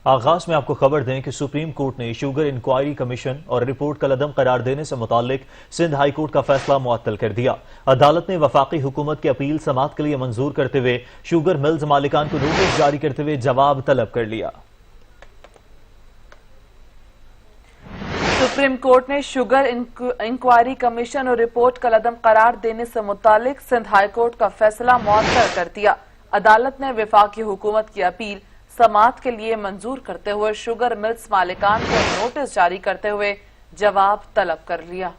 آغاز میں آپ کو خبر دیں کہ سپریم کورٹ نے شوگر انکوائری کمیشن اور رپورٹ کا لدم قرار دینے سے متعلق سندھ ہائی کورٹ کا فیصلہ معطل کر دیا۔ عدالت نے وفاقی حکومت کی اپیل سماعت کے لیے منظور کرتے ہوئے شوگر ملز مالکان کو نوٹس جاری کرتے ہوئے جواب طلب کر لیا۔ سپریم کورٹ نے شوگر انکوائری کمیشن اور رپورٹ کا لدم قرار دینے سے متعلق سندھ ہائی کورٹ کا فیصلہ معطل کر دیا۔ عدالت نے وفاقی حکومت کی اپیل سماعت کے لیے منظور کرتے ہوئے شوگر ملز مالکان کو نوٹس جاری کرتے ہوئے جواب طلب کر لیا۔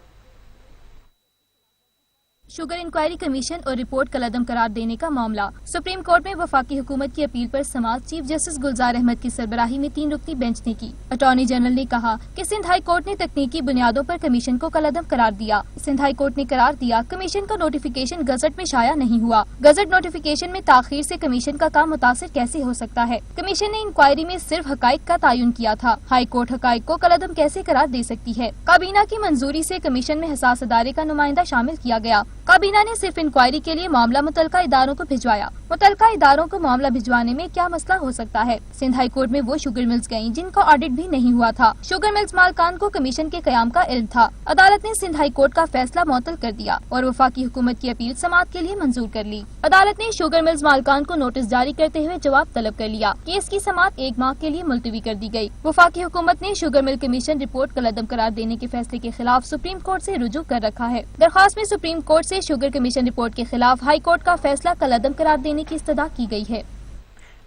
شوگر انکوائری کمیشن اور رپورٹ کا لدم قرار دینے کا معاملہ سپریم کورٹ میں وفاقی حکومت کی اپیل پر سماعت چیف جسٹس گلزار احمد کی سربراہی میں 3 رکنی بینچ نے کی۔ اٹارنی جنرل نے کہا کہ سندھ ہائی کورٹ نے تکنیکی بنیادوں پر کمیشن کو کالعدم قرار دیا۔ سندھ ہائی کورٹ نے قرار دیا کمیشن کا نوٹیفیکیشن گزٹ میں شائع نہیں ہوا۔ گزٹ نوٹیفیکیشن میں تاخیر سے کمیشن کا کام متاثر کیسے ہو سکتا ہے؟ کمیشن نے انکوائری میں صرف حقائق کا تعین کیا تھا۔ ہائی کورٹ حقائق کو کالعدم کیسے قرار دے سکتی ہے؟ کابینہ کی منظوری سے کمیشن میں حساس ادارے کا نمائندہ شامل کیا گیا۔ کابینہ نے صرف انکوائری کے لیے معاملہ متعلقہ اداروں کو بھجوایا۔ متعلقہ اداروں کو معاملہ بھجوانے میں کیا مسئلہ ہو سکتا ہے؟ سندھ ہائی کورٹ میں وہ شوگر ملز گئیں جن کا آڈٹ بھی نہیں ہوا تھا۔ شوگر ملز مالکان کو کمیشن کے قیام کا علم تھا۔ عدالت نے سندھ ہائی کورٹ کا فیصلہ معطل کر دیا اور وفاقی حکومت کی اپیل سماعت کے لیے منظور کر لی۔ عدالت نے شوگر ملز مالکان کو نوٹس جاری کرتے ہوئے جواب طلب کر لیا۔ کیس کی سماعت 1 ماہ کے لیے ملتوی کر دی گئی۔ وفاقی حکومت نے شوگر مل کمیشن رپورٹ کا لدم قرار دینے کے فیصلے کے خلاف سپریم کورٹ سے رجوع کر رکھا ہے۔ درخواست میں سپریم کورٹ سے شوگر کمیشن رپورٹ کے خلاف ہائی کورٹ کا فیصلہ کالعدم قرار دینے کی استدعا کی گئی ہے۔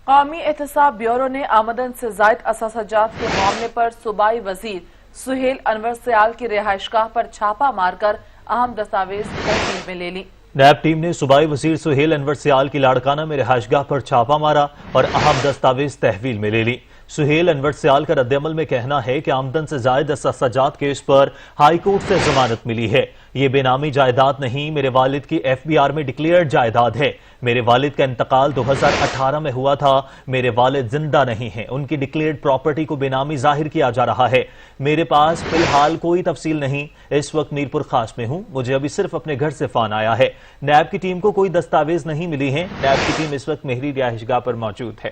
قومی احتساب بیورو نے آمدن سے زائد اثاثہ جات کے معاملے پر صوبائی وزیر سہیل انور سیال کی رہائش گاہ پر چھاپہ مار کر اہم دستاویز تحویل میں لے لی۔ نیب ٹیم نے صوبائی وزیر سہیل انور سیال کی لاڑکانہ میں رہائش گاہ پر چھاپہ مارا اور اہم دستاویز تحویل میں لے لی۔ سہیل انور سیال کا رد عمل میں کہنا ہے کہ آمدن سے زائد اثاثہ جات کیس پر ہائی کورٹ سے ضمانت ملی ہے۔ یہ بے نامی جائیداد نہیں، میرے والد کی FBR میں ڈکلیئرڈ جائیداد ہے۔ میرے والد کا انتقال 2018 میں ہوا تھا۔ میرے والد زندہ نہیں ہیں، ان کی ڈکلیئرڈ پراپرٹی کو بے نامی ظاہر کیا جا رہا ہے۔ میرے پاس فی الحال کوئی تفصیل نہیں، اس وقت میرپور خاص میں ہوں، مجھے ابھی صرف اپنے گھر سے فون آیا ہے۔ نیب کی ٹیم کو کوئی دستاویز نہیں ملی ہیں۔ نیب کی ٹیم اس وقت مہری رہائش گاہ پر موجود ہے۔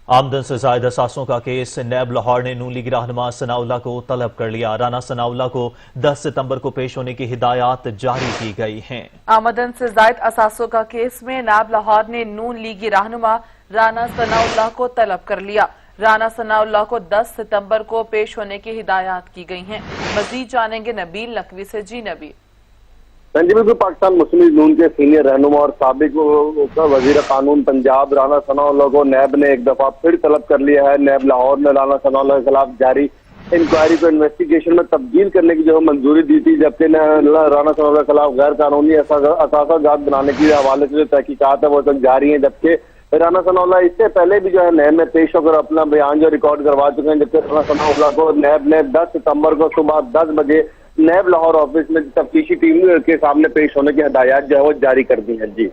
آمدن سے زائد اثاثوں کا کیس نیب لاہور نے نون لیگی رہنما ثناء اللہ کو طلب کر لیا۔ رانا ثناء اللہ کو 10 ستمبر کو پیش ہونے کی ہدایات جاری کی گئی ہیں۔ آمدن سے زائد اثاثوں کا کیس میں نیب لاہور نے نون لیگی رہنما رانا ثناء اللہ کو طلب کر لیا۔ رانا ثناء اللہ کو 10 ستمبر کو پیش ہونے کی ہدایات کی گئی ہیں۔ مزید جانیں گے نبیل نقوی سے۔ جی نبیل۔ بالکل، پاکستان مسلم لیگ نون کے سینئر رہنما اور سابق وزیر قانون پنجاب رانا ثناء اللہ کو نیب نے ایک دفعہ پھر طلب کر لیا ہے۔ نیب لاہور نے رانا ثناء اللہ کے خلاف جاری انکوائری کو انویسٹیگیشن میں تبدیل کرنے کی منظوری دی تھی، جبکہ رانا ثناء اللہ کے خلاف غیر قانونی اثاثہ جات بنانے کے حوالے سے جو تحقیقات ہے وہ تک جاری ہیں، جبکہ رانا ثناء اللہ اس سے پہلے بھی جو ہے نیب میں پیش ہو کر اپنا بیان جو ریکارڈ کروا چکے ہیں، جبکہ رانا ثناء اللہ کو نیب نے 10 ستمبر کو صبح 10 بجے نیب لاہور آفس میں تفتیشی ٹیم کے سامنے پیش ہونے کی ہدایات جو ہے وہ جاری کر دی ہیں۔ جی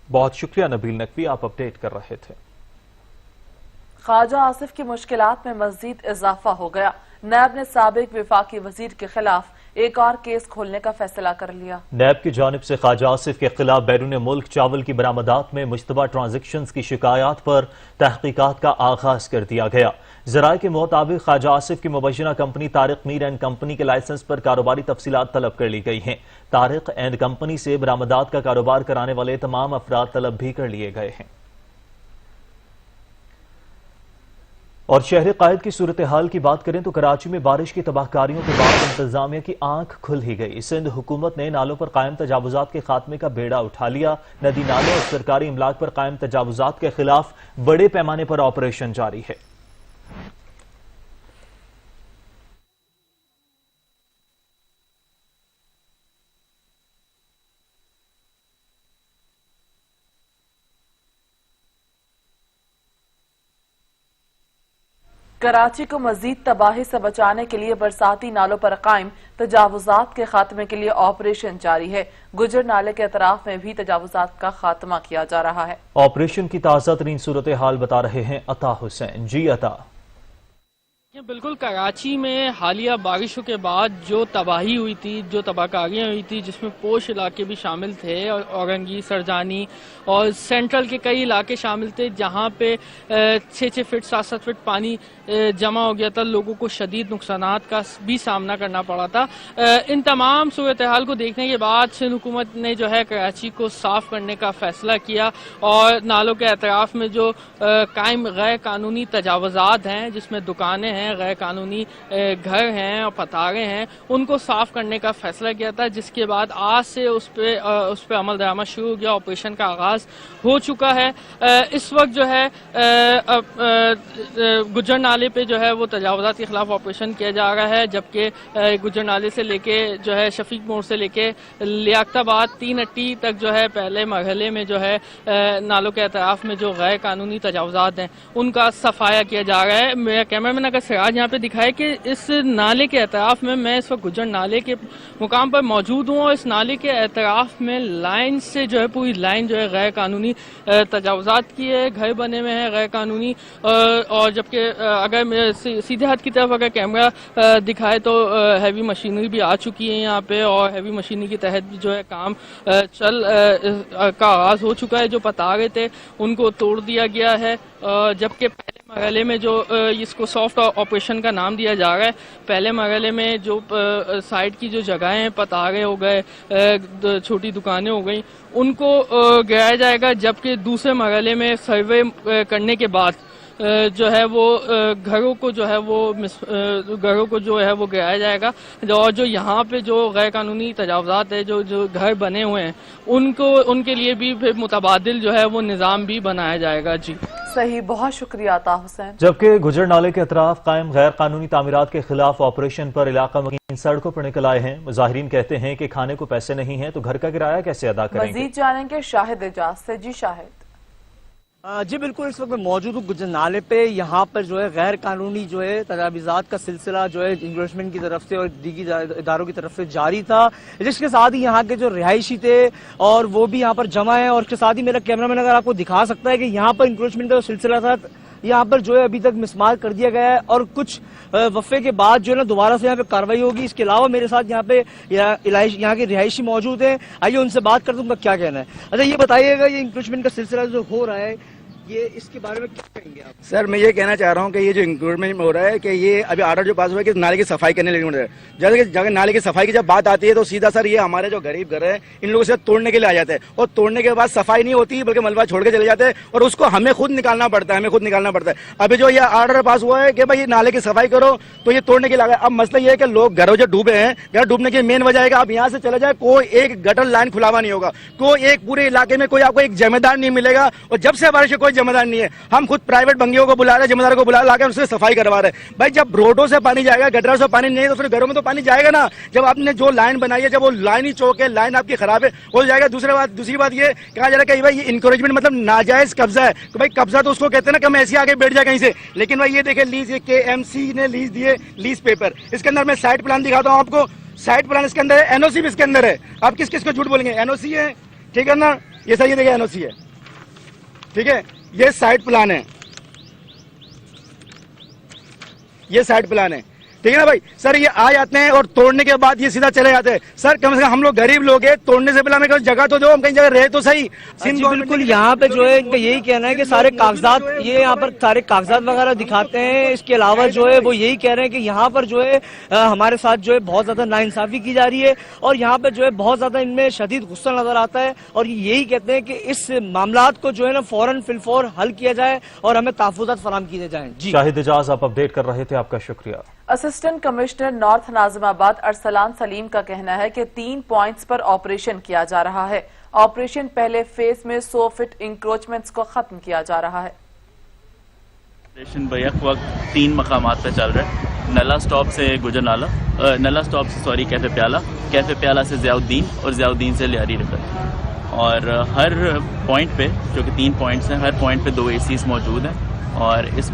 بہت شکریہ نبیل نقوی، آپ اپڈیٹ کر رہے تھے۔ خواجہ آصف کی مشکلات میں مزید اضافہ ہو گیا۔ نیب نے سابق وفاقی وزیر کے خلاف ایک اور کیس کھولنے کا فیصلہ کر لیا۔ نیب کی جانب سے خواجہ آصف کے خلاف بیرون ملک چاول کی برآمدات میں مشتبہ ٹرانزیکشنز کی شکایات پر تحقیقات کا آغاز کر دیا گیا۔ ذرائع کے مطابق خواجہ آصف کی مبینہ company Tariq Mir and company کے لائسنس پر کاروباری تفصیلات طلب کر لی گئی ہیں۔ طارق اینڈ کمپنی سے برآمدات کا کاروبار کرانے والے تمام افراد طلب بھی کر لیے گئے ہیں۔ اور شہر قائد کی صورتحال کی بات کریں تو کراچی میں بارش کی تباہ کاریوں کے بعد انتظامیہ کی آنکھ کھل ہی گئی۔ سندھ حکومت نے نالوں پر قائم تجاوزات کے خاتمے کا بیڑا اٹھا لیا۔ ندی نالوں اور سرکاری املاک پر قائم تجاوزات کے خلاف بڑے پیمانے پر آپریشن جاری ہے۔ کراچی کو مزید تباہی سے بچانے کے لیے برساتی نالوں پر قائم تجاوزات کے خاتمے کے لیے آپریشن جاری ہے۔ گجر نالے کے اطراف میں بھی تجاوزات کا خاتمہ کیا جا رہا ہے۔ آپریشن کی تازہ ترین صورتحال بتا رہے ہیں عطا حسین۔ جی عطا۔ بالکل کراچی میں حالیہ بارشوں کے بعد جو تباہی ہوئی تھی، جو تباہ کاریاں ہوئی تھی، جس میں پوش علاقے بھی شامل تھے، اورنگی، سرجانی اور سینٹرل کے کئی علاقے شامل تھے جہاں پہ 6 فٹ 7 فٹ پانی جمع ہو گیا تھا، لوگوں کو شدید نقصانات کا بھی سامنا کرنا پڑا تھا۔ ان تمام صورتحال کو دیکھنے کے بعد سندھ حکومت نے جو ہے کراچی کو صاف کرنے کا فیصلہ کیا اور نالوں کے اطراف میں جو قائم غیر قانونی تجاوزات ہیں، جس میں دکانیں ہیں، غیر قانونی گھر ہیں اور پتارے ہیں، ان کو صاف کرنے کا فیصلہ کیا تھا، جس کے بعد آج سے اس پہ عمل درآمد شروع ہو گیا، آپریشن کا آغاز ہو چکا ہے۔ اس وقت جو ہے گجر نالے پہ جو ہے وہ تجاوزات کے خلاف آپریشن کیا جا رہا ہے، جبکہ گجر نالے سے لے کے جو ہے شفیق موڑ سے لے کے لیاقت آباد 3 اٹی تک جو ہے پہلے مرحلے میں جو ہے نالوں کے اطراف میں جو غیر قانونی تجاوزات ہیں ان کا صفایا کیا جا رہا ہے۔ میرا کیمرہ مین اگر سراج یہاں پہ دکھائے کہ اس نالے کے اطراف میں اس وقت گجر نالے کے مقام پر موجود ہوں اور اس نالے کے اطراف میں لائن سے جو ہے پوری لائن جو ہے غیر قانونی تجاوزات کی ہے، گھر بنے ہوئے ہیں غیر قانونی، اور جبکہ اگر سیدھے ہاتھ کی طرف اگر کیمرہ دکھائے تو ہیوی مشینری بھی آ چکی ہے یہاں پہ، اور ہیوی مشینری کے تحت بھی جو ہے کام کا آغاز ہو چکا ہے۔ جو پتارے تھے ان کو توڑ دیا گیا ہے، جبکہ پہلے مرحلے میں جو اس کو سافٹ آپریشن کا نام دیا جا رہا ہے، پہلے مرحلے میں جو سائڈ کی جو جگہیں ہیں، پتارے ہو گئے، چھوٹی دکانیں ہو گئیں، ان کو گرایا جائے گا، جبکہ دوسرے مرحلے میں سروے کرنے کے بعد جو ہے وہ گھروں کو جو ہے وہ گرایا جائے گا، اور جو یہاں پہ جو غیر قانونی تجاوزات ہے، جو گھر بنے ہوئے ہیں، ان کے لیے بھی پھر متبادل جو ہے وہ نظام بھی بنایا جائے گا۔ جی صحیح، بہت شکریہ عطا حسین۔ جبکہ گجر نالے کے اطراف قائم غیر قانونی تعمیرات کے خلاف آپریشن پر علاقہ مکین سڑکوں پر نکل آئے ہیں۔ مظاہرین کہتے ہیں کہ کھانے کو پیسے نہیں ہیں تو گھر کا کرایہ کیسے ادا کریں گے؟ مزید جانیں گے شاہد اجاز سے۔ جی شاہد۔ جی بالکل، اس وقت میں موجود ہوں گجر نالے پہ۔ یہاں پر جو ہے غیر قانونی جو ہے تجاوزات کا سلسلہ جو ہے انکروچمنٹ کی طرف سے اور دیگر اداروں کی طرف سے جاری تھا، جس کے ساتھ ہی یہاں کے جو رہائشی تھے اور وہ بھی یہاں پر جمع ہیں، اور اس کے ساتھ ہی میرا کیمرہ مین اگر آپ کو دکھا سکتا ہے کہ یہاں پر انکروچمنٹ کا جو سلسلہ تھا یہاں پر جو ہے ابھی تک مسمار کر دیا گیا ہے، اور کچھ وقفے کے بعد جو ہے نا دوبارہ سے یہاں پہ کارروائی ہوگی۔ اس کے علاوہ میرے ساتھ یہاں پہ یہاں کے رہائشی موجود ہیں، آئیے ان سے بات کرتے ہیں، ان کا کیا کہنا ہے۔ اچھا یہ بتائیے گا، یہ انکروچمنٹ کا سلسلہ جو ہو رہا ہے یہ اس کے بارے میں کیا کہیں گے آپ؟ سر میں یہ کہنا چاہ رہا ہوں کہ یہ جو انکروچمنٹ ہو رہا ہے کہ یہ ابھی آرڈر جو پاس ہوا ہے کہ نالے کی صفائی کرنے لگے، جیسے کہ نالے کی صفائی کی جب بات آتی ہے تو سیدھا سر یہ ہمارے جو غریب گھر ہیں ان لوگوں سے توڑنے کے لیے آ جاتے ہیں، اور توڑنے کے بعد صفائی نہیں ہوتی بلکہ ملبہ چھوڑ کے چلے جاتے ہیں، اور اس کو ہمیں خود نکالنا پڑتا ہے، ابھی جو یہ آرڈر پاس ہوا ہے کہ بھائی نالے کی صفائی کرو تو یہ توڑنے کے لیے۔ اب مسئلہ یہ ہے کہ لوگ گھروں جو ڈوبے ہیں، گھر ڈوبنے کی مین وجہ ہے کہ آپ یہاں سے چلے جائے کوئی ایک گٹر لائن کھلاوا نہیں ہوگا، کوئی ایک پورے علاقے میں کوئی آپ کو ایک ذمہ دار نہیں ملے گا، اور جب سے بارش کوئی ذمہ دار نہیں ہے، ہم خود پرائیویٹ بنگیوں کو بلا رہے ہیں، ذمہ داروں کو بلا لا کے ان سے صفائی کروا رہے ہیں۔ بھائی جب روڈوں سے پانی جائے گا، گٹروں سے پانی نہیں ہے تو پھر گھروں میں تو پانی جائے گا نا۔ جب آپ نے جو لائن بنائی ہے، جب وہ لائن ہی چوک ہے، لائن آپ کی خراب ہے، ہو جائے گا۔ دوسری بات یہ کہا جا رہا ہے کہ بھائی یہ انکریجمنٹ مطلب ناجائز قبضہ ہے، تو بھائی قبضہ تو اس کو کہتے ہیں نا کہ ہم ایسے آگے بیٹھ جائے کہیں سے، لیکن بھائی یہ دیکھیں لیز، یہ KMC نے لیز دیے، لیز پیپر، اس کے اندر میں سائٹ پلان دکھاتا ہوں آپ کو۔ سائٹ پلان اس کے اندر ہے، NOC بھی اس کے اندر ہے۔ آپ کس کس کو جھوٹ بولیں گے؟ NOC ہے، ٹھیک ہے نا، یہ صحیح دیکھیں NOC ہے، ٹھیک ہے، یہ سائٹ پلان ہے، یہ سائٹ پلان ہے، ٹھیک ہے نا بھائی۔ سر یہ آ جاتے ہیں اور توڑنے کے بعد یہ سیدھا چلے جاتے ہیں۔ سر کم سے کم ہم لوگ غریب لوگ ہیں، توڑنے سے پہلے ہمیں جگہ تو دو، ہم کہیں جگہ رہے تو صحیح۔ بالکل، یہاں پہ جو ہے ان کا یہی کہنا ہے کہ سارے کاغذات، یہ یہاں پر سارے کاغذات وغیرہ دکھاتے ہیں۔ اس کے علاوہ جو ہے وہ یہی کہہ رہے ہیں کہ یہاں پر جو ہے ہمارے ساتھ جو ہے بہت زیادہ ناانصافی کی جا رہی ہے، اور یہاں پہ جو ہے بہت زیادہ ان میں شدید غصہ نظر آتا ہے، اور یہی کہتے ہیں کہ اس معاملات کو جو ہے نا فوراً فی الفور حل کیا جائے اور ہمیں تحفظات فراہم کیے جائیں۔ جی شاہد اجاز آپ اپڈیٹ کر رہے تھے، آپ کا شکریہ۔ اسسٹنٹ کمشنر نارتھ ناظم آباد ارسلان سلیم کا کہنا ہے کہ 3 پوائنٹس پر آپریشن کیا جا رہا ہے۔ آپریشن پہلے فیز میں 100 فٹ انکروچمنٹس کو ختم کیا جا رہا ہے۔ آپریشن بیک وقت 3 مقامات پہ چل رہا ہے، نلا سٹاپ سے گجر نالہ، نلا سٹاپ سے سوری کیفے پیالہ، کیفے پیالہ سے ضیاء الدین، اور ضیاء الدین سے لیاری رفت، اور ہر پوائنٹ پہ جو کہ 3 پوائنٹس ہیں، ہر پوائنٹ پہ 2 ACs موجود ہیں، اور اس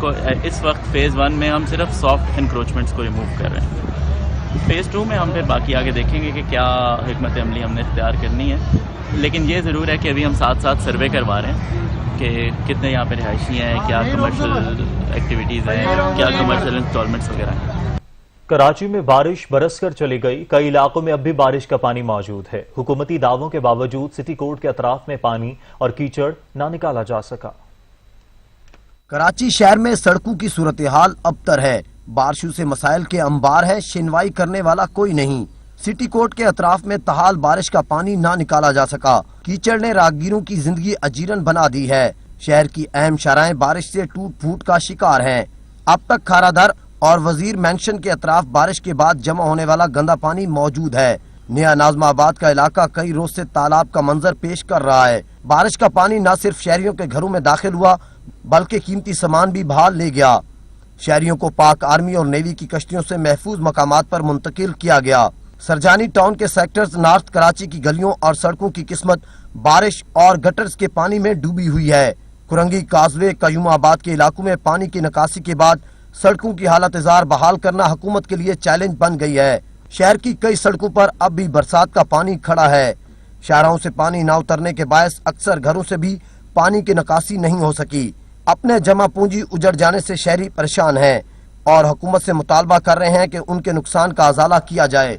وقت فیز 1 میں ہم صرف سافٹ انکروچمنٹس کو ریموو کر رہے ہیں۔ फेज़ 2 में हम फिर बाकी आगे देखेंगे कि क्या हिकमत अमली हमने इख्तियार करनी है, लेकिन ये ज़रूर है कि अभी हम साथ साथ सर्वे करवा रहे हैं कि कितने यहाँ पे रिहायशी हैं, क्या कमर्शियल एक्टिविटीज़ हैं, क्या कमर्शियल इंस्टॉलमेंट्स वगैरह हैं। कराची में बारिश बरस कर चली गई, कई इलाकों में अब भी बारिश का पानी मौजूद है। हुकूमती दावों के बावजूद सिटी कोर्ट के अतराफ में पानी और कीचड़ ना निकाला जा सका। कराची शहर में सड़कों की सूरत हाल अबतर है, बारिशों से मसाइल के अंबार है, शिनवाई करने वाला कोई नहीं। सिटी कोर्ट के अतराफ में तहाल बारिश का पानी ना निकाला जा सका, कीचड़ ने राहगीरों की जिंदगी अजीरन बना दी है। शहर की अहम शराएं बारिश से टूट फूट का शिकार हैं। अब तक खारादर और वजीर मैंशन के अतराफ बारिश के बाद जमा होने वाला गंदा पानी मौजूद है। नया नाजमाबाद का इलाका कई रोज से तालाब का मंजर पेश कर रहा है। बारिश का पानी न सिर्फ शहरियों के घरों में दाखिल हुआ बल्कि कीमती सामान भी बहा ले गया। शहरियों को पाक आर्मी और नेवी की कश्तियों से महफूज मकामात पर मुंतकिल किया गया। सरजानी टाउन के सेक्टर्स नॉर्थ कराची की गलियों और सड़कों की किस्मत बारिश और गटर्स के पानी में डूबी हुई है। कुरंगी, काजवे, कयूमाबाद के इलाकों में पानी की निकासी के बाद सड़कों की हालत इजार बहाल करना हुकूमत के लिए चैलेंज बन गई है। शहर की कई सड़कों पर अब भी बरसात का पानी खड़ा है। शाहराहों से पानी न उतरने के बायस अक्सर घरों से भी पानी की निकासी नहीं हो सकी। अपने जमा पूंजी उजड़ जाने से शहरी परेशान हैं और हुकूमत से मुतालबा कर रहे हैं कि उनके नुकसान का अजाला किया जाए।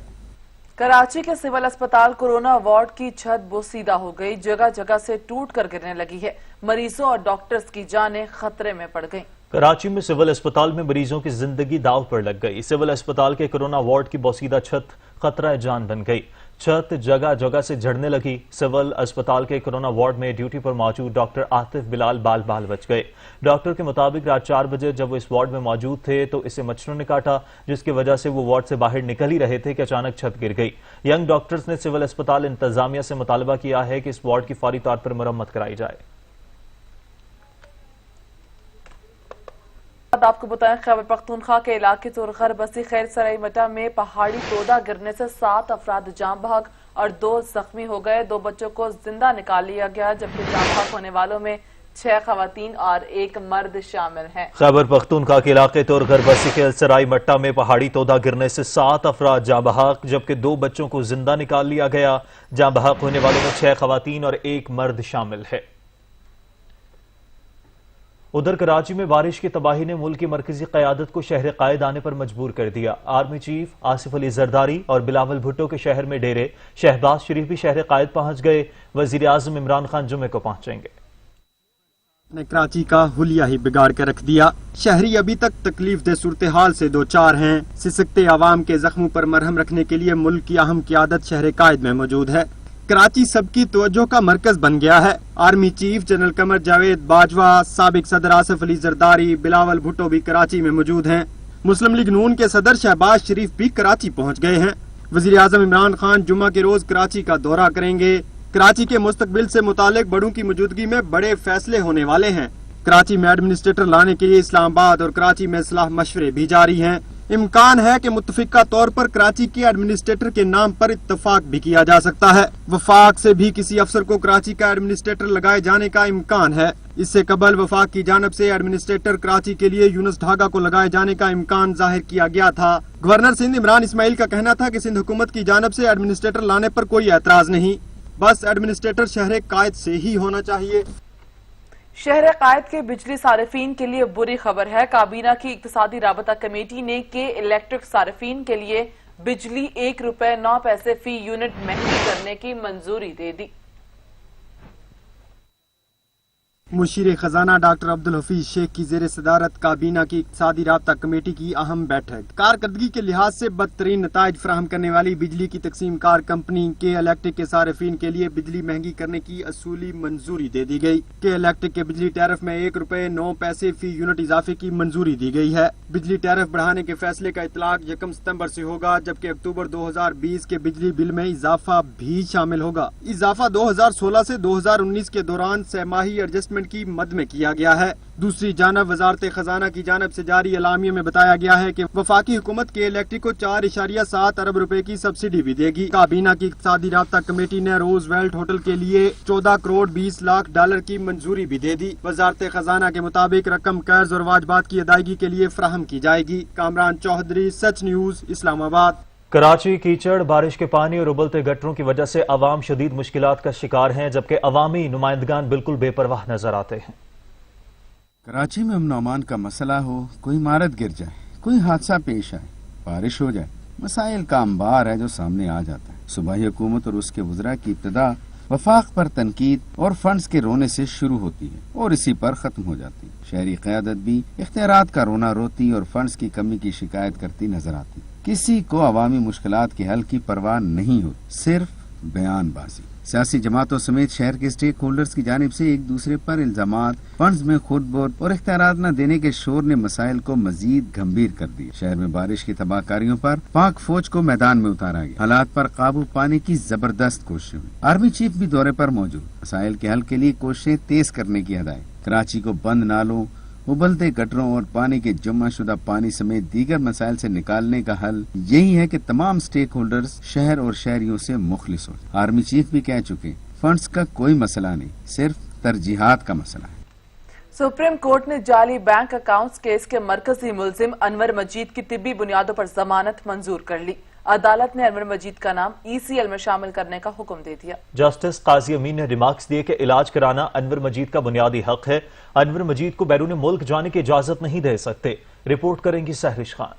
कराची के सिविल अस्पताल कोरोना वार्ड की छत बोसीदा हो गई, जगह जगह से टूट कर गिरने लगी है। मरीजों और डॉक्टर्स की जानें खतरे में पड़ गईं। कराची में सिविल अस्पताल में मरीजों की जिंदगी दाव पर लग गई। सिविल अस्पताल के कोरोना वार्ड की बोसीदा छत खतरा जान बन गई। छत जगह जगह से झड़ने लगी। सिविल अस्पताल के कोरोना वार्ड में ड्यूटी पर मौजूद डॉक्टर आतिफ बिलाल बाल बाल बच गए। डॉक्टर के मुताबिक रात 4 बजे जब वो इस वार्ड में मौजूद थे तो इसे मच्छरों ने काटा, जिसकी वजह से वो वार्ड से बाहर निकल ही रहे थे कि अचानक छत गिर गई। यंग डॉक्टर्स ने सिविल अस्पताल इंतजामिया से मुतालबा किया है कि इस वार्ड की फौरी तौर पर मरम्मत कराई जाए। आपको बताएं, खैबर पख्तूनख्वा के इलाके तुरखर बसी खैर सराई मटा में पहाड़ी तोदा गिरने से 7 अफराद जान बहक और 2 जख्मी हो गए। 2 बच्चों को जिंदा निकाल लिया गया, जबकि जान बहक होने वालों में 6 खवातीन और 1 मर्द शामिल हैं। खैबर पख्तूनख्वा के इलाके तुरखर बसी खैर सराई मट्टा में पहाड़ी तोदा गिरने से 7 अफराद जान बहक, जबकि 2 बच्चों को जिंदा निकाल लिया गया। जान बहक होने वालों में 6 खवातीन और 1 मर्द शामिल है। उधर कराची में बारिश की तबाही ने मुल्क की मरकजी क़यादत को शहर कायद आने पर मजबूर कर दिया। आर्मी चीफ आसिफ अली जरदारी और बिलावल भुट्टो के शहर में डेरे। शहबाज शरीफ भी शहर कायद पहुंच गए। वजीर आजम इमरान खान जुमे को पहुंचेंगे। ने कराची का हुलिया ही बिगाड़ कर रख दिया। शहरी अभी तक तकलीफ दे सूरत हाल से दो चार हैं। सिसकते आवाम के जख्मों पर मरहम रखने के लिए मुल्क की अहम क़यादत शहर कायद में मौजूद है। कराची सबकी तवज्जो का मरकज बन गया है। Army chief general Qamar Javed Bajwa, साबिक सदर आसिफ अली जरदारी, बिलावल भुट्टो भी कराची में मौजूद हैं। मुस्लिम लीग नून के सदर शहबाज शरीफ भी कराची पहुंच गए हैं। वजीर आजम इमरान खान जुम्मा के रोज कराची का दौरा करेंगे। कराची के मुस्तकबिल से मुतालिक बड़ों की मौजूदगी में बड़े फैसले होने वाले हैं। कराची में एडमिनिस्ट्रेटर लाने के लिए इस्लामाबाद और कराची में सलाह मशवरे भी जारी हैं। इम्कान है कि मुत्तफिका तौर पर कराची के एडमिनिस्ट्रेटर के नाम पर इत्तफाक भी किया जा सकता है। वफाक से भी किसी अफसर को कराची का एडमिनिस्ट्रेटर लगाए जाने का इम्कान है। इससे कबल वफाक की जानब से एडमिनिस्ट्रेटर कराची के लिए यूनुस ढागा को लगाए जाने का इम्कान जाहिर किया गया था। गवर्नर सिंध इमरान इस्माइल का कहना था कि सिंध हुकूमत की जानब से एडमिनिस्ट्रेटर लाने पर कोई एतराज नहीं, बस एडमिनिस्ट्रेटर शहर कायद से ही होना चाहिए। शहर कायद के बिजली सारिफीन के लिए बुरी खबर है। काबीना की इक्तिसादी राबता कमेटी ने के इलेक्ट्रिक सारिफीन के लिए बिजली ₹1.09 फी यूनिट महंगी करने की मंजूरी दे दी। मुशीर खजाना डॉक्टर अब्दुल हफीज शेख की जेर सदारत काबीना की इक्तिसादी राबता कमेटी की अहम बैठक। कारकर्दगी के लिहाज से बदतरीन नताइज फराहम करने वाली बिजली की तकसीम कार कंपनी के इलेक्ट्रिक के सारिफीन के लिए बिजली महंगी करने की असूली मंजूरी दे दी गई। के इलेक्ट्रिक के बिजली टैरिफ में ₹1.09 फी यूनिट इजाफे की मंजूरी दी गई है। बिजली टैरिफ बढ़ाने के फैसले का इतलाक 1 सितम्बर से होगा, जबकि अक्टूबर 2020 के बिजली बिल में इजाफा भी शामिल होगा। इजाफा 2016 से 2019 के दौरान छमाही एडजस्टमेंट की मद में किया गया है। दूसरी जानब वजारत खजाना की जानब से जारी एलामिया में बताया गया है कि वफाकी हुकूमत के इलेक्ट्रिक को 4.7 अरब रुपए की सब्सिडी भी देगी। काबीना की इक्तिसादी राबता कमेटी ने रोजवेल्ट होटल के लिए $14 करोड़ 20 लाख की मंजूरी भी दे दी। वजारत खजाना के मुताबिक रकम कर्ज और वाजबात की अदायगी के लिए फराहम की जाएगी। कामरान चौधरी, सच न्यूज, इस्लामाबाद। کراچی کیچڑ، بارش کے پانی اور ابلتے گٹروں کی وجہ سے عوام شدید مشکلات کا شکار ہیں، جبکہ عوامی نمائندگان بالکل بے پرواہ نظر آتے ہیں۔ کراچی میں امن و امان کا مسئلہ ہو، کوئی عمارت گر جائے، کوئی حادثہ پیش آئے، بارش ہو جائے، مسائل کا انبار ہے جو سامنے آ جاتا ہے۔ صوبائی حکومت اور اس کے وزراء کی ابتدا وفاق پر تنقید اور فنڈز کے رونے سے شروع ہوتی ہے اور اسی پر ختم ہو جاتی ہے۔ شہری قیادت بھی اختیارات کا رونا روتی اور فنڈز کی کمی کی شکایت کرتی نظر آتی۔ کسی کو عوامی مشکلات کے حل کی پرواہ نہیں ہوتی، صرف بیان بازی۔ سیاسی جماعتوں سمیت شہر کے اسٹیک ہولڈرز کی جانب سے ایک دوسرے پر الزامات، فنڈز میں خود بورڈ اور اختیارات نہ دینے کے شور نے مسائل کو مزید گمبھیر کر دیا۔ شہر میں بارش کی تباہ کاریوں پر پاک فوج کو میدان میں اتارا گیا، حالات پر قابو پانے کی زبردست کوششیں ہوئی۔ آرمی چیف بھی دورے پر موجود، مسائل کے حل کے لیے کوششیں تیز کرنے کی ہدایت۔ کراچی کو بند نالوں، ابلتے گٹروں اور پانی کے جمع شدہ پانی سمیت دیگر مسائل سے نکالنے کا حل یہی ہے کہ تمام سٹیک ہولڈرز شہر اور شہریوں سے مخلص ہو۔ آرمی چیف بھی کہہ چکے، فنڈز کا کوئی مسئلہ نہیں، صرف ترجیحات کا مسئلہ ہے۔ سپریم کورٹ نے جعلی بینک اکاؤنٹس کیس کے مرکزی ملزم انور مجید کی طبی بنیادوں پر ضمانت منظور کر لی۔ عدالت نے انور مجید کا نام ECL میں شامل کرنے کا حکم دے دیا۔ جسٹس قاضی امین نے ریمارکس دیے کہ علاج کرانا انور مجید کا بنیادی حق ہے، انور مجید کو بیرون ملک جانے کی اجازت نہیں دے سکتے۔ رپورٹ کریں گی سہرش خان۔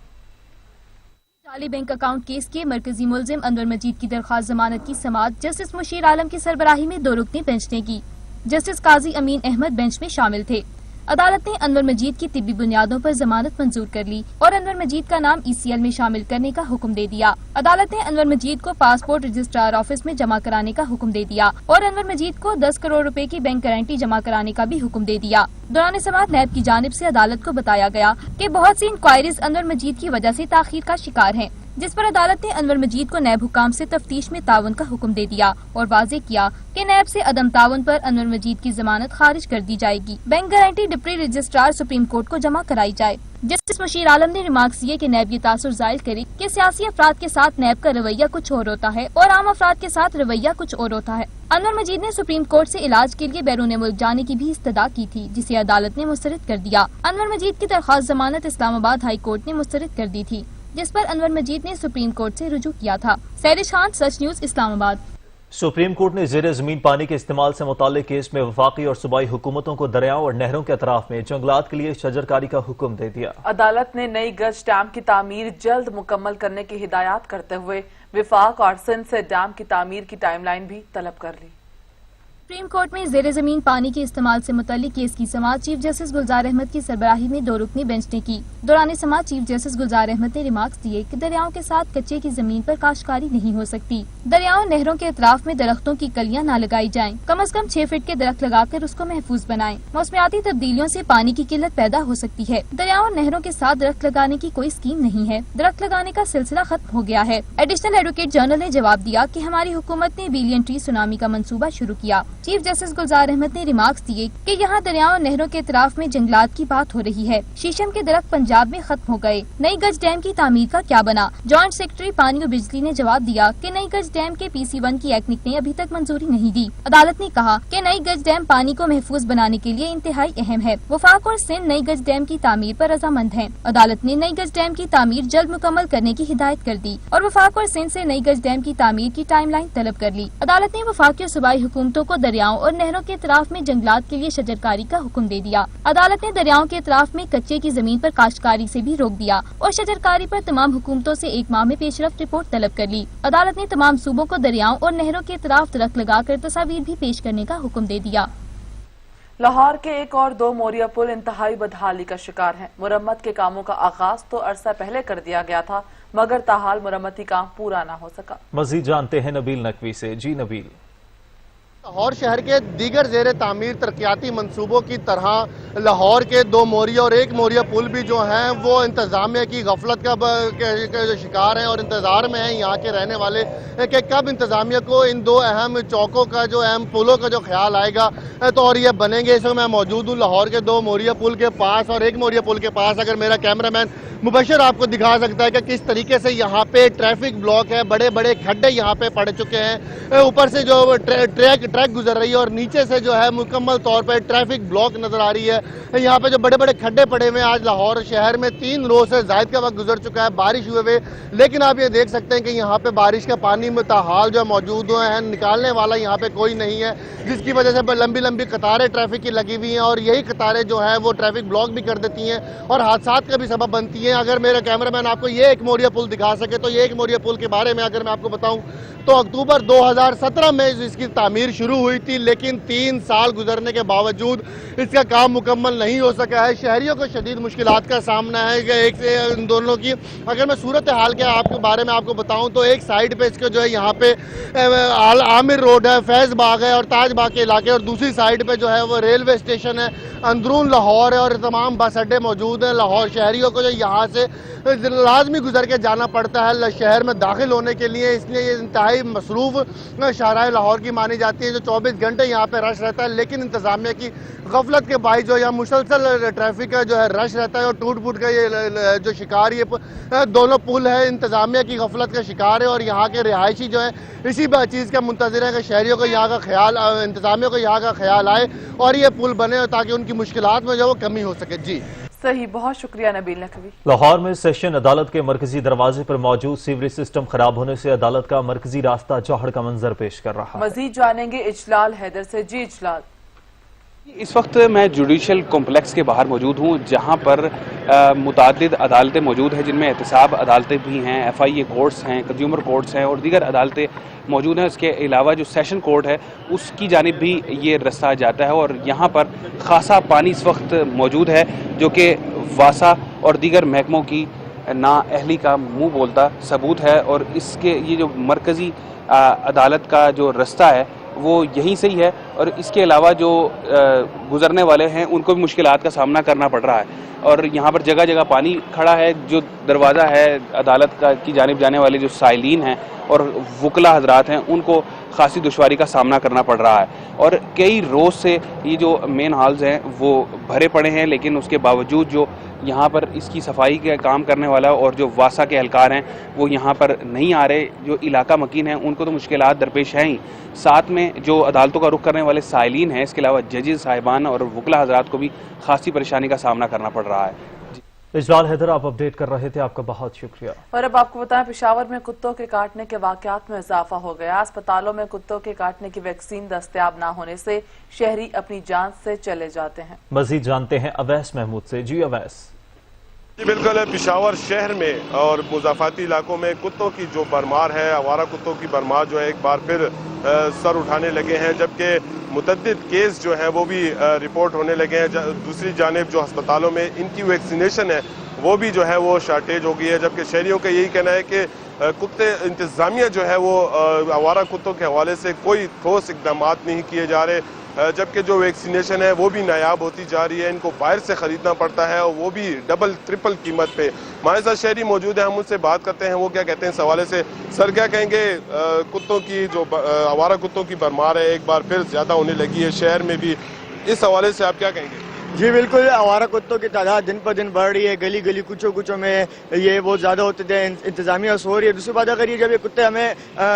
جعلی بینک اکاؤنٹ کیس کے مرکزی ملزم انور مجید کی درخواست ضمانت کی سماعت جسٹس مشیر عالم کی سربراہی میں 2 رکنی بینچ نے کی۔ جسٹس قاضی امین احمد بینچ میں شامل تھے۔ عدالت نے انور مجید کی طبی بنیادوں پر ضمانت منظور کر لی اور انور مجید کا نام ECL میں شامل کرنے کا حکم دے دیا۔ عدالت نے انور مجید کو پاسپورٹ رجسٹرار آفس میں جمع کرانے کا حکم دے دیا اور انور مجید کو 10 کروڑ روپے کی بینک گارنٹی جمع کرانے کا بھی حکم دے دیا۔ دوران سماعت نیب کی جانب سے عدالت کو بتایا گیا کہ بہت سی انکوائریز انور مجید کی وجہ سے تاخیر کا شکار ہیں، جس پر عدالت نے انور مجید کو نیب حکام سے تفتیش میں تعاون کا حکم دے دیا اور واضح کیا کہ نیب سے عدم تعاون پر انور مجید کی ضمانت خارج کر دی جائے گی۔ Bank guarantee deputy registrar supreme court کو جمع کرائی جائے۔ جسٹس مشیر عالم نے ریمارکس دیے کہ نیب یہ تاثر ظاہر کرے کہ سیاسی افراد کے ساتھ نیب کا رویہ کچھ اور ہوتا ہے اور عام افراد کے ساتھ رویہ کچھ اور ہوتا ہے۔ انور مجید نے سپریم کورٹ سے علاج کے لیے بیرون ملک جانے کی بھی استدعا کی تھی، جسے عدالت نے مسترد کر دیا۔ انور مجید کی درخواست ضمانت اسلام آباد ہائی کورٹ نے مسترد کر دی تھی، جس پر انور مجید نے سپریم کورٹ سے رجوع کیا تھا۔ سہرش خان، سچ نیوز، اسلام آباد۔ سپریم کورٹ نے زیر زمین پانی کے استعمال سے متعلق کیس میں وفاقی اور صوبائی حکومتوں کو دریاؤں اور نہروں کے اطراف میں جنگلات کے لیے شجرکاری کا حکم دے دیا۔ عدالت نے نئی گج ڈیم کی تعمیر جلد مکمل کرنے کی ہدایات کرتے ہوئے وفاق اور سندھ سے ڈیم کی تعمیر کی ٹائم لائن بھی طلب کر لی۔ سپریم کورٹ میں زیر زمین پانی کے استعمال سے متعلق کیس کی سماعت چیف جسٹس گلزار احمد کی سربراہی میں 2 رکنی بینچ نے کی۔ دوران سماعت چیف جسٹس گلزار احمد نے ریمارکس دیے کہ دریاؤں کے ساتھ کچے کی زمین پر کاشتکاری نہیں ہو سکتی۔ دریاؤں نہروں کے اطراف میں درختوں کی کلیاں نہ لگائی جائیں، کم از کم 6 فٹ کے درخت لگا کر اس کو محفوظ بنائیں۔ موسمیاتی تبدیلیوں سے پانی کی قلت پیدا ہو سکتی ہے۔ دریاؤں اور نہروں کے ساتھ درخت لگانے کی کوئی اسکیم نہیں ہے، درخت لگانے کا سلسلہ ختم ہو گیا ہے۔ ایڈیشنل ایڈوکیٹ جنرل نے جواب دیا کہ ہماری حکومت نے بلین ٹری سونامی کا منصوبہ شروع کیا۔ چیف جسٹس گلزار احمد نے ریمارکس دیے کہ یہاں دریاؤں اور نہروں کے اطراف میں جنگلات کی بات ہو رہی ہے، شیشم کے درخت پنجاب میں ختم ہو گئے، نئی گج ڈیم کی تعمیر کا کیا بنا؟ جوائنٹ سیکرٹری پانی اور بجلی نے جواب دیا کہ نئی گج ڈیم کے PC1 کی ایکنک نے ابھی تک منظوری نہیں دی۔ عدالت نے کہا کہ نئی گج ڈیم پانی کو محفوظ بنانے کے لیے انتہائی اہم ہے۔ وفاق اور سندھ نئی گج ڈیم کی تعمیر پر رضامند ہیں۔ عدالت نے نئی گج ڈیم کی تعمیر جلد مکمل کرنے کی ہدایت کر دی اور وفاق اور سندھ سے نئی گج ڈیم کی تعمیر کی ٹائم لائن طلب کر لی۔ عدالت نے وفاقی اور صوبائی حکومتوں کو دریاؤں اور نہروں کے اطراف میں جنگلات کے لیے شجرکاری کا حکم دے دیا۔ عدالت نے دریاؤں کے اطراف میں کچے کی زمین پر کاشتکاری سے بھی روک دیا اور شجرکاری پر تمام حکومتوں سے 1 ماہ میں پیش رفت رپورٹ طلب کر لی۔ عدالت نے تمام صوبوں کو دریاؤں اور نہروں کے اطراف درخت لگا کر تصاویر بھی پیش کرنے کا حکم دے دیا۔ لاہور کے ایک اور 2 موریا پل انتہائی بدحالی کا شکار ہیں۔ مرمت کے کاموں کا آغاز تو عرصہ پہلے کر دیا گیا تھا، مگر تاحال مرمتی کام پورا نہ ہو سکا۔ مزید جانتے ہیں نبیل نقوی سے۔ جی نبیل۔ لاہور شہر کے دیگر زیر تعمیر ترقیاتی منصوبوں کی طرح لاہور کے 2 موریا اور 1 موریا پل بھی جو ہیں وہ انتظامیہ کی غفلت کا شکار ہیں اور انتظار میں ہیں یہاں کے رہنے والے کہ کب انتظامیہ کو ان 2 اہم چوکوں کا جو اہم پلوں کا جو خیال آئے گا تو اور یہ بنیں گے۔ اس وقت میں موجود ہوں لاہور کے 2 موریا پل کے پاس اور 1 موریا پل کے پاس۔ اگر میرا کیمرہ مین मुबशर आपको दिखा सकता है कि किस तरीके से यहाँ पे ट्रैफिक ब्लॉक है, बड़े बड़े खड्डे यहाँ पे पड़ चुके हैं, ऊपर से जो ट्रैक गुजर रही है और नीचे से जो है मुकम्मल तौर पे ट्रैफिक ब्लॉक नजर आ रही है। यहाँ पे जो बड़े बड़े खड्डे पड़े हुए हैं, आज लाहौर शहर में 3 रोज से जायद का वक्त गुजर चुका है बारिश हुए हुए, लेकिन आप ये देख सकते हैं कि यहाँ पे बारिश का पानी मुताहाल जो मौजूद हुए हैं, निकालने वाला यहाँ पे कोई नहीं है, जिसकी वजह से लंबी लंबी कतारें ट्रैफिक की लगी हुई हैं और यही कतारें जो है वो ट्रैफिक ब्लॉक भी कर देती हैं और हादसात का भी सबब बनती हैं। अगर मेरा कैमरामैन आपको ये एक मोरिया पुल दिखा सके तो ये एक मोरिया पुल के बारे में अगर मैं आपको बताऊं तो अक्टूबर 2017 में इसकी तामीर शुरू हुई थी, लेकिन 3 साल गुजरने के बावजूद इसका काम मुकम्मल नहीं हो सका है। शहरियों को शदीद मुश्किलात का सामना है कि एक से इन दोनों की अगर मैं सूरत हाल के आपके बारे में आपको बताऊं तो एक साइड पे इसके जो है यहाँ पे आमिर रोड है, फैज बाग है और ताज बाग के इलाके, और दूसरी साइड पे जो है वो रेलवे स्टेशन है, अंदरून लाहौर है और तमाम बस अड्डे मौजूद हैं। लाहौर शहरियों को जो यहाँ से लाजमी गुजर के जाना पड़ता है शहर में दाखिल होने के लिए, इसलिए ये इंतहाई मसरूफ शाहराह लाहौर की मानी जाती है जो 24 घंटे यहाँ पे रश रहता है, लेकिन इंतजामिया की गफलत के बाई जो यहाँ मुसलसल ट्रैफिक का जो है रश रहता है और टूट फूट का ये जो शिकार ये दोनों पुल है इंतजामिया की गफलत का शिकार है और यहाँ के रिहायशी जो है इसी चीज़ का मुंतज़िर है कि शहरियों को यहाँ का ख्याल, इंतजामिया को यहाँ का ख्याल आए और ये पुल बने ताकि उनकी मुश्किलात में जो वो कमी हो सके। जी सही, बहुत शुक्रिया नबील नकवी। लाहौर में सेशन अदालत के मरकजी दरवाजे पर मौजूद सीवरेज सिस्टम खराब होने से अदालत का मरकजी रास्ता चौहड़ का मंजर पेश कर रहा है। मजीद जानेंगे इजलाल हैदर से। जी इजलाल। इस वक्त मैं जुडिशल कॉम्प्लेक्स के बाहर मौजूद हूँ जहाँ पर मुतादिद अदालतें मौजूद हैं, जिनमें एहतसाब अदालतें भी हैं, FIA कोर्ट्स हैं, कंज्यूमर कोर्ट्स हैं और दीगर अदालतें मौजूद हैं। इसके अलावा जो सेशन कोर्ट है उसकी जानिब भी ये रास्ता जाता है और यहाँ पर खासा पानी इस वक्त मौजूद है जो कि वासा और दीगर महकमों की नाअहली का मुँह बोलता सबूत है। और इसके ये जो मरकज़ी अदालत का जो रास्ता है वो यहीं से ही है और इसके अलावा जो गुजरने वाले हैं उनको भी मुश्किलात का सामना करना पड़ रहा है और यहाँ पर जगह जगह पानी खड़ा है। जो दरवाज़ा है अदालत का की जानिब जाने वाले जो साइलिन हैं और वकला हजरात हैं उनको खासी दुश्वारी का सामना करना पड़ रहा है और कई रोज़ से ये जो मेन हॉल्स हैं वो भरे पड़े हैं, लेकिन उसके बावजूद जो यहाँ पर इसकी सफाई का काम करने वाला और जो वासा के एहलकार हैं वो यहाँ पर नहीं आ रहे। जो इलाका मकीन हैं उनको तो मुश्किलात दरपेश हैं ही, साथ में जो अदालतों का रुख करने वाले साइलिन हैं, इसके अलावा जजेस साहिबान और वकला हजरात को भी खासी परेशानी का सामना करना पड़ रहा है। इजलाल हैदर आप अपडेट कर रहे थे, आपका बहुत शुक्रिया। और अब आपको बताएं पेशावर में कुत्तों के काटने के वाकयात में इजाफा हो गया। अस्पतालों में कुत्तों के काटने की वैक्सीन दस्तयाब न होने से शहरी अपनी जान से चले जाते हैं। मजीद जानते हैं अवैस महमूद से। जी अवैस। जी बिल्कुल, पेशावर शहर में और मुजाफाती इलाकों में कुत्तों की जो भरमार है, आवारा कुत्तों की भरमार जो है एक बार फिर सर उठाने लगे हैं, जबकि मुतद्दिद केस जो है वो भी रिपोर्ट होने लगे हैं। दूसरी जानिब जो अस्पतालों में इनकी वैक्सीनेशन है वो भी जो है वो शार्टेज हो गई है, जबकि शहरियों का यही कहना है कि कुत्ते इंतजामिया जो है वो आवारा कुत्तों के हवाले से कोई ठोस इकदाम नहीं किए जा रहे, जबकि जो वैक्सीनेशन है वो भी नायाब होती जा रही है। इनको बाहर से ख़रीदना पड़ता है और वो भी डबल ट्रिपल कीमत पे। हमारे साथ शहरी मौजूद है, हम उनसे बात करते हैं वो क्या कहते हैं इस हवाले से। सर क्या कहेंगे, कुत्तों की जो आवारा कुत्तों की भरमार है एक बार फिर ज़्यादा होने लगी है शहर में भी, इस हवाले से आप क्या कहेंगे? जी बिल्कुल, आवारा कुत्तों की तादाद दिन पर दिन बढ़ रही है, गली गली कुचों कुचों में ये बहुत ज़्यादा होते थे, इंतजामिया सो रही है। दूसरी बात, अगर ये जब ये कुत्ते हमें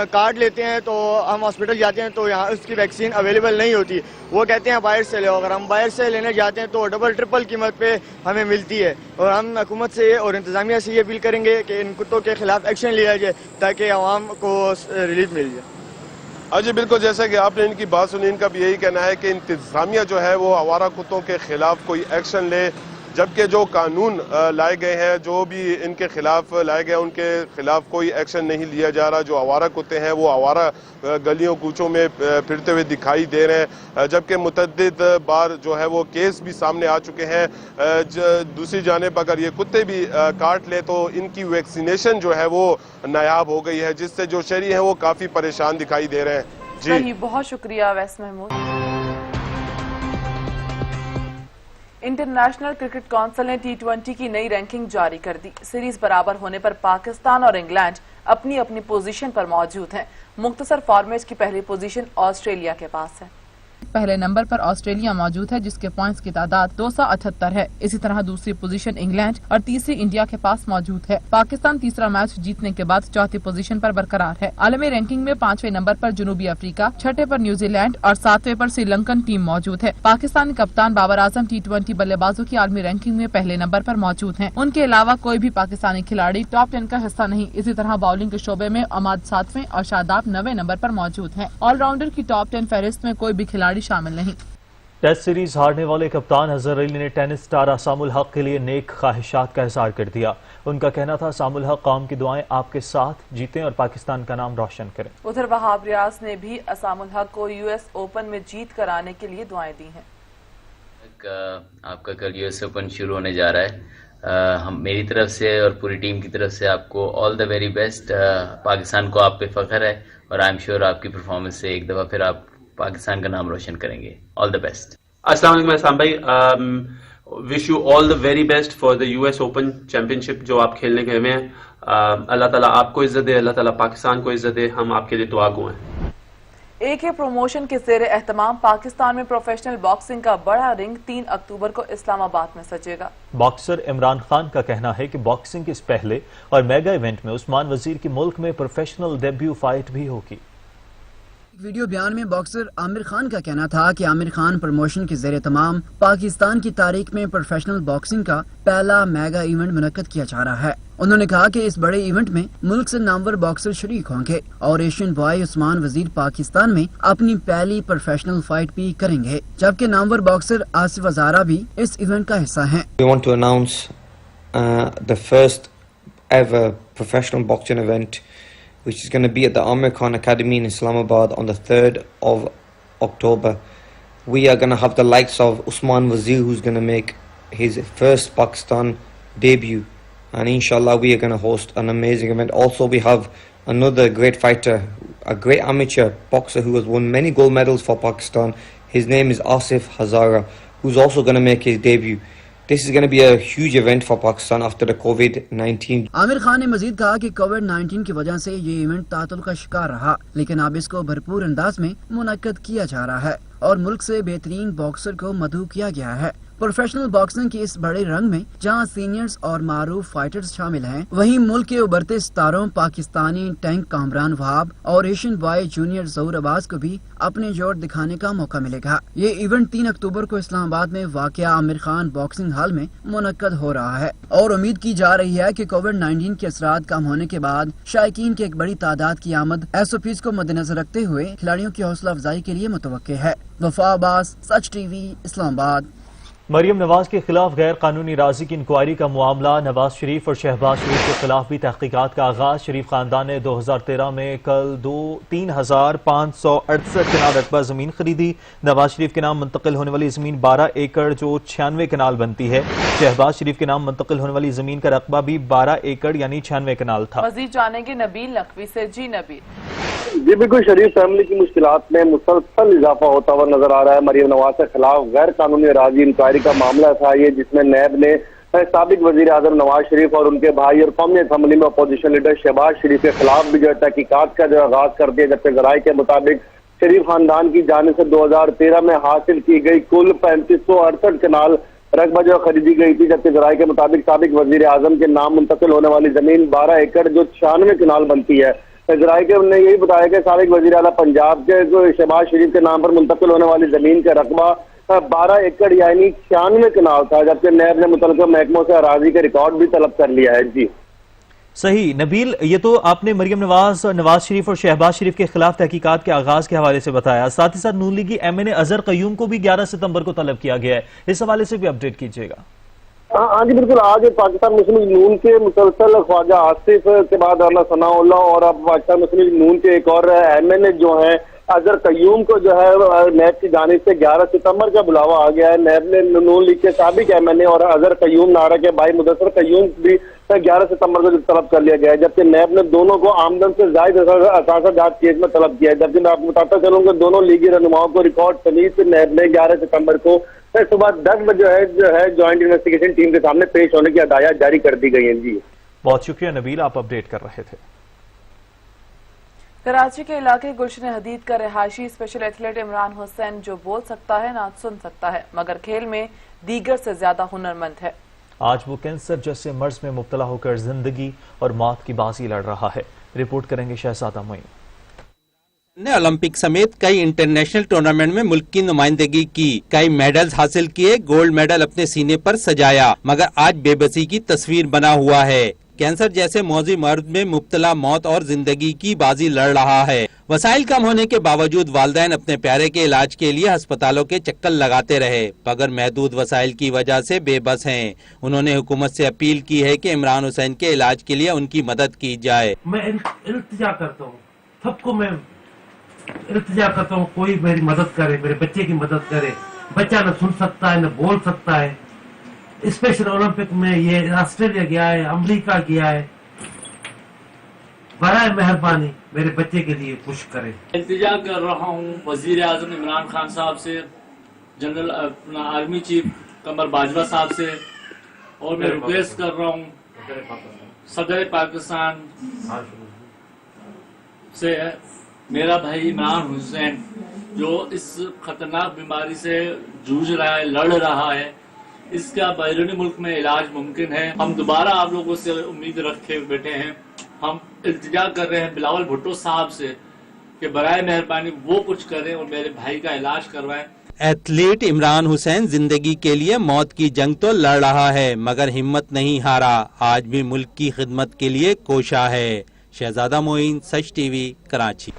काट लेते हैं तो हम हॉस्पिटल जाते हैं तो यहाँ उसकी वैक्सीन अवेलेबल नहीं होती, वो कहते हैं बाहर से ले। अगर हम बाहर से लेने जाते हैं तो डबल ट्रिपल कीमत पे हमें मिलती है और हम हुकूमत से और इंतजामिया से ये अपील करेंगे कि इन कुत्तों के खिलाफ एक्शन लिया जाए ताकि आवाम को रिलीफ मिल जाए। जी बिल्कुल, जैसा कि आपने इनकी बात सुनी, इनका भी यही कहना है कि इंतजामिया जो है वो आवारा कुत्तों के खिलाफ कोई एक्शन ले, जबकि जो कानून लाए गए हैं, जो भी इनके खिलाफ लाए गए उनके खिलाफ कोई एक्शन नहीं लिया जा रहा। जो आवारा कुत्ते हैं वो आवारा गलियों कूचों में फिरते हुए दिखाई दे रहे हैं, जबकि मुतद्दिद बार जो है वो केस भी सामने आ चुके हैं। दूसरी जानिब अगर ये कुत्ते भी काट ले तो इनकी वैक्सीनेशन जो है वो नायाब हो गई है, जिससे जो शहरी हैं वो काफ़ी परेशान दिखाई दे रहे हैं। जी बहुत शुक्रिया Awais Mahmood. International cricket council ने T20 की नई रैंकिंग जारी कर दी। सीरीज बराबर होने पर पाकिस्तान और इंग्लैंड अपनी अपनी पोजीशन पर मौजूद हैं। मुख्तसर फॉर्मेट की पहली पोजीशन ऑस्ट्रेलिया के पास है। पहले नंबर पर ऑस्ट्रेलिया मौजूद है जिसके पॉइंट्स की तादाद 278 है। इसी तरह दूसरी पोजीशन इंग्लैंड और तीसरी इंडिया के पास मौजूद है। पाकिस्तान तीसरा मैच जीतने के बाद चौथी पोजीशन पर बरकरार है। आलमी रैंकिंग में 5वें नंबर पर जनूबी अफ्रीका, 6ठे पर न्यूजीलैंड और 7वें पर श्रीलंकन टीम मौजूद है। पाकिस्तानी कप्तान बाबर आजम T20 बल्लेबाजों की आलमी रैंकिंग में पहले नंबर पर मौजूद हैं। उनके अलावा कोई भी पाकिस्तानी खिलाड़ी टॉप 10 का हिस्सा नहीं। इसी तरह बॉलिंग के शोबे में अमाद 7वें और शादाब 9वें नंबर पर मौजूद हैं। ऑलराउंडर की टॉप 10 फहरिस्त में कोई भी खिलाड़ी शामिल नहीं। टेस्ट सीरीज हारने वाले कप्तान अजहर अली ने टेनिस स्टार असामुल हक के लिए नेक ख्वाहिशात का इजहार कर दिया। उनका कहना था असामुल हक कौम की दुआएं आपके साथ, जीतें और पाकिस्तान का नाम रोशन करें। उधर वहाब रियाज ने भी असामुल हक को US ओपन में जीत कराने के लिए दुआएं दी हैं। आपका कल US ओपन शुरू होने जा रहा है। हम मेरी तरफ से और पूरी टीम की तरफ से आपको all the very best. Pakistan को आप पे फख्र है और आई एम श्योर आपकी परफॉर्मेंस से एक दफ़ा फिर आप पाकिस्तान का नाम रोशन करेंगे। All the best. अस्सलाम वालेकुम अहसान भाई, wish you all the very best for the US open championship जो आप खेलने गए हुए हैं। अल्लाह ताला आपको इज्जत दे, अल्लाह ताला पाकिस्तान को इज्जत दे। हम आपके लिए दुआ गो हैं। AK प्रमोशन के ज़ेरे एहतमाम पाकिस्तान में प्रोफेशनल बॉक्सिंग का बड़ा रिंग 3 अक्टूबर को इस्लामाबाद में सजेगा। बॉक्सर इमरान खान का कहना है कि बॉक्सिंग के इस पहले और मेगा इवेंट में उस्मान वजीर की मुल्क में प्रोफेशनल डेब्यू फाइट भी होगी। वीडियो बयान में बॉक्सर आमिर खान का कहना था कि आमिर खान प्रमोशन के ज़ेरे तमाम पाकिस्तान की तारीख में प्रोफेशनल बॉक्सिंग का पहला मेगा इवेंट मुनक्कद किया जा रहा है। उन्होंने कहा कि इस बड़े इवेंट में मुल्क से नामवर बॉक्सर शरीक होंगे और एशियन बॉय उस्मान वजीर पाकिस्तान में अपनी पहली प्रोफेशनल फाइट भी करेंगे, जबकि नामवर बॉक्सर आसिफ हजारा भी इस इवेंट का हिस्सा हैं। We want to announce the first ever professional boxing event, which is going to be at the Amir Khan Academy in Islamabad on the 3rd of October. We are going to have the likes of Usman Wazir, who's going to make his first Pakistan debut, and inshallah we are going to host an amazing event. Also we have another great fighter, a great amateur boxer who has won many gold medals for Pakistan. His name is Asif Hazara, who's also going to make his debut. This is going to be a huge event for Pakistan after the COVID-19. Aamir Khan ने मजीद कहा कि कोविड-19 की वजह से ये event तातुल का शिकार रहा, लेकिन अब इसको भरपूर अंदाज में मुनक्कद किया जा रहा है और मुल्क से बेहतरीन बॉक्सर को मदऊ किया गया है। प्रोफेशनल बॉक्सिंग के इस बड़े रंग में जहां सीनियर्स और मारूफ फाइटर्स शामिल हैं, वहीं मुल्क के उभरते सितारों पाकिस्तानी टैंक कामरान वहाब और एशियन बॉय जूनियर ज़हूर अब्बास को भी अपने जोर दिखाने का मौका मिलेगा। ये इवेंट 3 अक्टूबर को इस्लामाबाद में वाक़िया आमिर खान बॉक्सिंग हॉल में मुनक्कद हो रहा है और उम्मीद की जा रही है कि कोविड-19 के असरात कम होने के बाद शायकीन की एक बड़ी तादाद की आमद SOPs को मद्देनजर रखते हुए खिलाड़ियों की हौसला अफजाई के लिए मुतवक्के है। वफा अब्बास, सच TV, इस्लामाबाद। मरियम नवाज के खिलाफ गैर कानूनी राजी की इंक्वायरी का मामला, नवाज शरीफ और शहबाज शरीफ के खिलाफ भी तहकीकात का आगाज। शरीफ खानदान ने 2013 में कल 3,568 कनाल रकबा जमीन खरीदी। नवाज शरीफ के नाम मुंतकिल होने वाली जमीन 12 एकड़ जो 96 कनाल बनती है। शहबाज शरीफ के नाम मुंतकिल होने वाली जमीन का रकबा भी 12 एकड़ यानी 96 कनाल था। मजीद जानेंगे नबील नकवी से। जी नबील। जी बिल्कुल, शरीफ फैमिली की मुश्किलात में मुसलसल इजाफा होता हुआ नजर आ रहा है। मरियम नवाज के खिलाफ गैर कानूनी राजी इंक्वायरी का मामला था ये, जिसमें नैब ने साबिक वजीर आजम नवाज शरीफ और उनके भाई और कौमी असम्बली में अपोजिशन लीडर शहबाज शरीफ के खिलाफ भी जो तहकीकात का जो आगाज कर दिया, जबकि जराये के मुताबिक शरीफ खानदान की जानिब से 2013 में हासिल की गई कुल 3568 कनाल रकबा जो खरीदी गई थी, जबकि जराये के मुताबिक साबिक वजीर आजम के नाम मुंतकिल होने वाली जमीन 12 एकड़ जो 96 कनाल बनती है। जराये ने यही बताया कि साबिक वजीर आला पंजाब के शहबाज शरीफ के नाम पर मुंतकिल होने वाली जमीन का रकबा 12 एकड़ यानी 96 कनाल था, जबकि नैब ने मुतल्लिका महकमों से अराजी के रिकॉर्ड भी तलब कर लिया है। जी सही नबील, ये तो आपने मरियम नवाज, नवाज शरीफ और शहबाज शरीफ के खिलाफ तहकीकात के आगाज के हवाले से बताया। साथ ही साथ नून लीगी MNA अजहर कयूम को भी 11 सितंबर को तलब किया गया है, इस हवाले से भी अपडेट कीजिएगा। हाँ जी बिल्कुल, आज पाकिस्तान मुस्लिम लीग नून के मुसलसल ख्वाजा आसिफ के बाद अल्लाह सनाउल्लाह और अब पाकिस्तान मुस्लिम लीग नून के एक और MNA जो है अजहर कयूम को जो है नैब की जानिब से 11 सितंबर का बुलावा आ गया है। नैब ने नून लीग के साबिक MNA और अजहर कयूम नारा के भाई मुदस्सर कयूम भी 11 सितंबर को तलब कर लिया गया है, जबकि नैब ने दोनों को आमदन से जायद असासाजात केस में तलब किया है। जबकि मैं आपको बताता चलूँ कि दोनों लीगी रहनुमाओं को रिकॉर्ड समीत नैब ने 11 सितंबर को सुबह 10 बजे जो है ज्वाइंट इन्वेस्टिगेशन टीम के सामने पेश होने की हदायत जारी कर दी गई है। जी बहुत शुक्रिया नबील, आप अपडेट कर रहे थे। कराची के इलाके गुलशन हदीद का रिहायशी स्पेशल एथलीट इमरान हुसैन जो बोल सकता है ना सुन सकता है, मगर खेल में दीगर से ज्यादा हुनरमंद है। आज वो कैंसर जैसे मर्ज में मुब्तला होकर जिंदगी और मौत की बाजी लड़ रहा है। रिपोर्ट करेंगे शहजादा मोइन। ने ओलंपिक समेत कई इंटरनेशनल टूर्नामेंट में मुल्क की नुमाइंदगी की, कई मेडल्स हासिल किए, गोल्ड मेडल अपने सीने पर सजाया, मगर आज बेबसी की तस्वीर बना हुआ है। कैंसर जैसे मौजी मर्ज में मुब्तला मौत और जिंदगी की बाजी लड़ रहा है। वसाइल कम होने के बावजूद वालिदैन अपने प्यारे के इलाज के लिए अस्पतालों के चक्कर लगाते रहे, मगर महदूद वसाइल की वजह से बेबस हैं। उन्होंने हुकूमत से अपील की है कि इमरान हुसैन के इलाज के लिए उनकी मदद की जाए। मैं इल्तिजा करता हूँ, सबको मैं इल्तिजा करता हूँ, कोई मेरी मदद करे, मेरे बच्चे की मदद करे। बच्चा न सुन सकता है न बोल सकता है। स्पेशल ओलंपिक में ये ऑस्ट्रेलिया गया है, अमेरिका गया है, बराए मेहरबानी मेरे बच्चे के लिए कुछ करें। इल्तिजा कर रहा हूँ वजीर आजम इमरान खान साहब से, जनरल अपना आर्मी चीफ कमर बाजवा साहब से, और मैं रिक्वेस्ट कर रहा हूँ सदर पाकिस्तान से, मेरा भाई इमरान हुसैन जो इस खतरनाक बीमारी से जूझ रहा है, लड़ रहा है, इसका बैरूनी मुल्क में इलाज मुमकिन है। हम दोबारा आप लोगों से उम्मीद रखे बैठे हैं। हम इल्तिजा कर रहे हैं बिलावल भुट्टो साहब से कि बराए मेहरबानी वो कुछ करें और मेरे भाई का इलाज करवाएं। एथलीट इमरान हुसैन जिंदगी के लिए मौत की जंग तो लड़ रहा है, मगर हिम्मत नहीं हारा, आज भी मुल्क की खिदमत के लिए कोशा है। शहजादा मोइन, सच टीवी, कराची।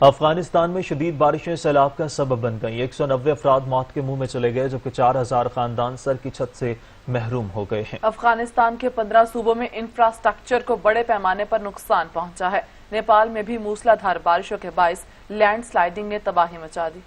अफगानिस्तान में शदीद बारिशें सैलाब का सबब बन गईं। 190 अफराद मौत के मुंह में चले गए, जबकि 4000 खानदान सर की छत से महरूम हो गए हैं। अफगानिस्तान के 15 सूबों में इंफ्रास्ट्रक्चर को बड़े पैमाने पर नुकसान पहुंचा है। नेपाल में भी मूसलाधार बारिशों के बाइस लैंड स्लाइडिंग ने तबाही मचा दी।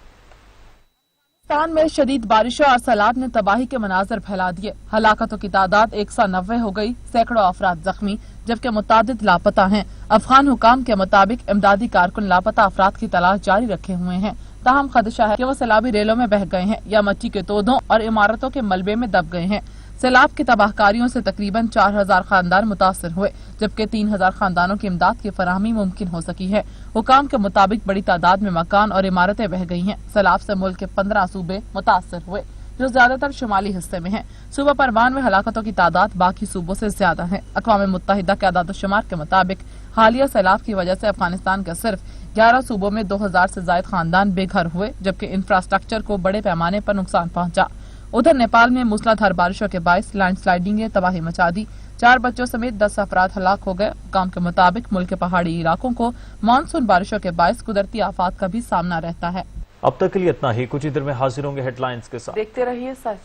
पाकिस्तान में शदीद बारिशों और सैलाब ने तबाही के मनाजर फैला दिए। हलाकतों की तादाद 190 हो गई, सैकड़ों अफराद जख्मी, जबकि मुतादिद लापता हैं। अफगान हुकाम के मुताबिक इमदादी कारकुन लापता अफराद की तलाश जारी रखे हुए हैं। ताहम खदशा है कि वो सैलाबी रेलों में बह गए हैं या मिट्टी के तोदों और इमारतों के मलबे में दब गए हैं। सैलाब की तबाहकारियों से तकरीबन 4000 खानदान मुतासर हुए, जबकि 3000 खानदानों की इमदाद की फराहमी मुमकिन हो सकी है। हुकाम के मुताबिक बड़ी तादाद में मकान और इमारतें बह गई हैं। सैलाब से मुल्क के 15 सूबे मुतासर हुए, जो ज्यादातर शुमाली हिस्से में हैं। सूबा परवान में हलाकतों की तादाद बाकी सूबों से ज्यादा है। अक़वाम मुत्तहिदा के आदाद-ओ-शुमार के मुताबिक हालिया सैलाब की वजह से अफगानिस्तान के सिर्फ 11 सूबों में 2000 से ज्यादा खानदान बेघर हुए, जबकि इंफ्रास्ट्रक्चर को बड़े पैमाने पर नुकसान पहुंचा। उधर नेपाल में मूसलाधार बारिशों के बाइस लैंड स्लाइडिंग ने तबाही मचा दी। 4 बच्चों समेत 10 अफराद हलाक हो गए। हुकाम के मुताबिक मुल्क के पहाड़ी इलाकों को मानसून बारिशों के बाइस कुदरती आफात का भी सामना रहता है। अब तक के लिए इतना ही, कुछ ही देर में हाजिर होंगे हेडलाइंस के साथ। देखते रहिए सच।